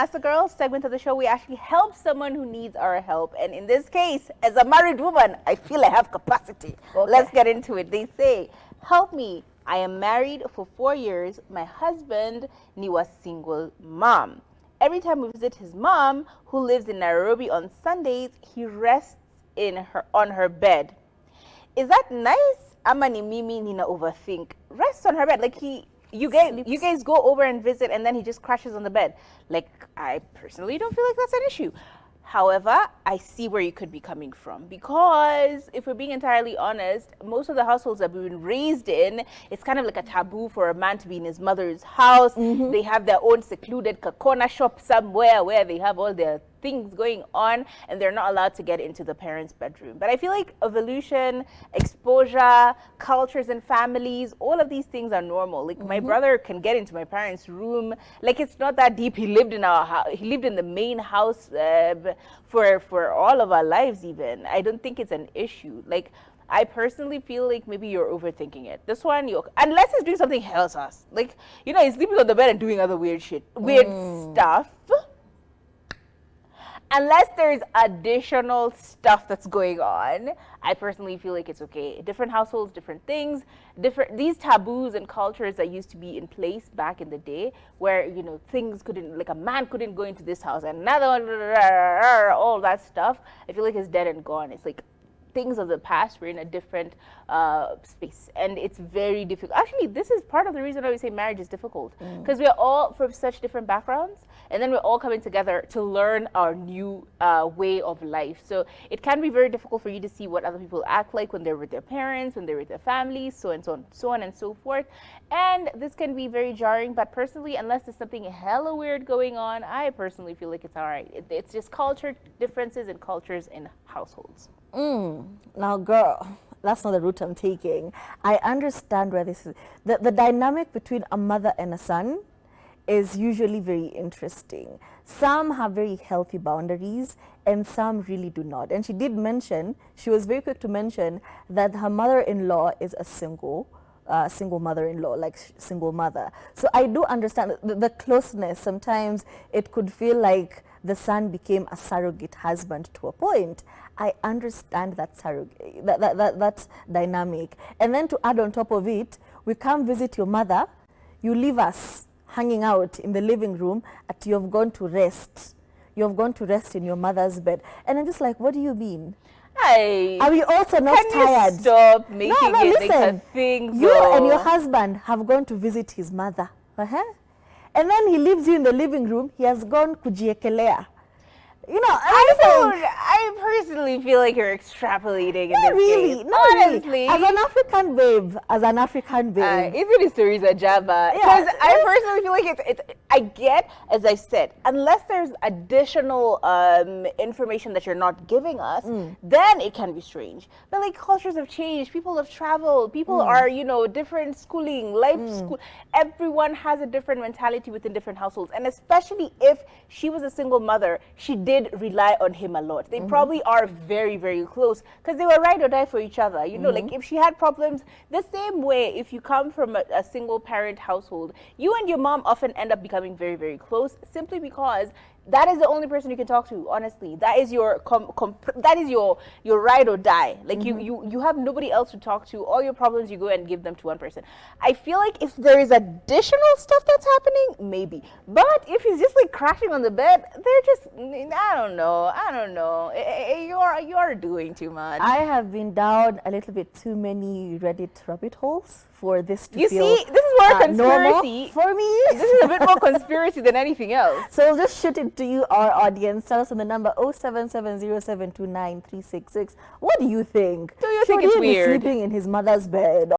Ask the Girl segment of the show, we actually help someone who needs our help. And in this case, as a married woman, I feel I have capacity. Okay. Let's get into it. They say, help me. I am married for 4 years. My husband knew a single mom. Every time we visit his mom, who lives in Nairobi, on Sundays, he rests on her bed. Is that nice? Amani Mimi Nina overthink. Rests on her bed. Like you guys go over and visit and then he just crashes on the bed. Like, I personally don't feel like that's an issue. However, I see where you could be coming from, because if we're being entirely honest, most of the households that we've been raised in, it's kind of like a taboo for a man to be in his mother's house. They have their own secluded corner shop somewhere where they have all their things going on and they're not allowed to get into the parents' bedroom. But I feel like evolution, exposure, cultures and families, all of these things are normal. Like my brother can get into my parents' room. Like, it's not that deep. He lived in our house. He lived in the main house for all of our lives even. I don't think it's an issue. Like, I personally feel like maybe you're overthinking it. This one, unless he's doing something else, like, you know, he's sleeping on the bed and doing other weird stuff. Unless there's additional stuff that's going on, I personally feel like it's okay. Different households, different things, these taboos and cultures that used to be in place back in the day, where, you know, things couldn't, like a man couldn't go into this house, and another one, all that stuff, I feel like it's dead and gone. It's like things of the past. We're in a different space, and it's very difficult. Actually, this is part of the reason why we say marriage is difficult, because we're all from such different backgrounds, and then we're all coming together to learn our new way of life. So it can be very difficult for you to see what other people act like when they're with their parents, when they're with their families, so on and so forth. And this can be very jarring, but personally, unless there's something hella weird going on, I personally feel like it's all right. It's just culture differences and cultures in households. Now, girl, that's not the route I'm taking. I understand where this is. The dynamic between a mother and a son is usually very interesting. Some have very healthy boundaries and some really do not. And she did mention, she was very quick to mention that her mother-in-law is a single mother-in-law, like single mother. So I do understand the closeness. Sometimes it could feel like the son became a surrogate husband to a point. I understand that that dynamic. And then to add on top of it, we come visit your mother, you leave us hanging out in the living room at you have gone to rest. You have gone to rest in your mother's bed. And I'm just like, what do you mean? Are we also not tired? You stop making it listen. like a thing. You and your husband have gone to visit his mother. And then he leaves you in the living room. He has gone kujiekelea. You know, I personally feel like you're extrapolating in this case. Not really. As an African babe. Even it's Teresa Java. Because I personally feel like it's I get, as I said, unless there's additional information that you're not giving us, then it can be strange. But like, cultures have changed, people have traveled, people are, you know, different schooling, school. Everyone has a different mentality within different households. And especially if she was a single mother, she did rely on him a lot. They probably are very, very close because they were ride or die for each other. You know, like if she had problems, the same way if you come from a single parent household, you and your mom often end up becoming very, very close, simply because that is the only person you can talk to. Honestly, that is your your ride or die. Like you have nobody else to talk to. All your problems, you go and give them to one person. I feel like if there is additional stuff that's happening, maybe. But if he's just like crashing on the bed, they're just, I don't know. You are doing too much. I have been down a little bit too many Reddit rabbit holes for this to feel see, this is more conspiracy for me. This is a bit more conspiracy than anything else. So I'll just shoot it to you, our audience. Tell us on the number 0770729366. What do you think? Do you think it's weird? Should he be sleeping in his mother's bed?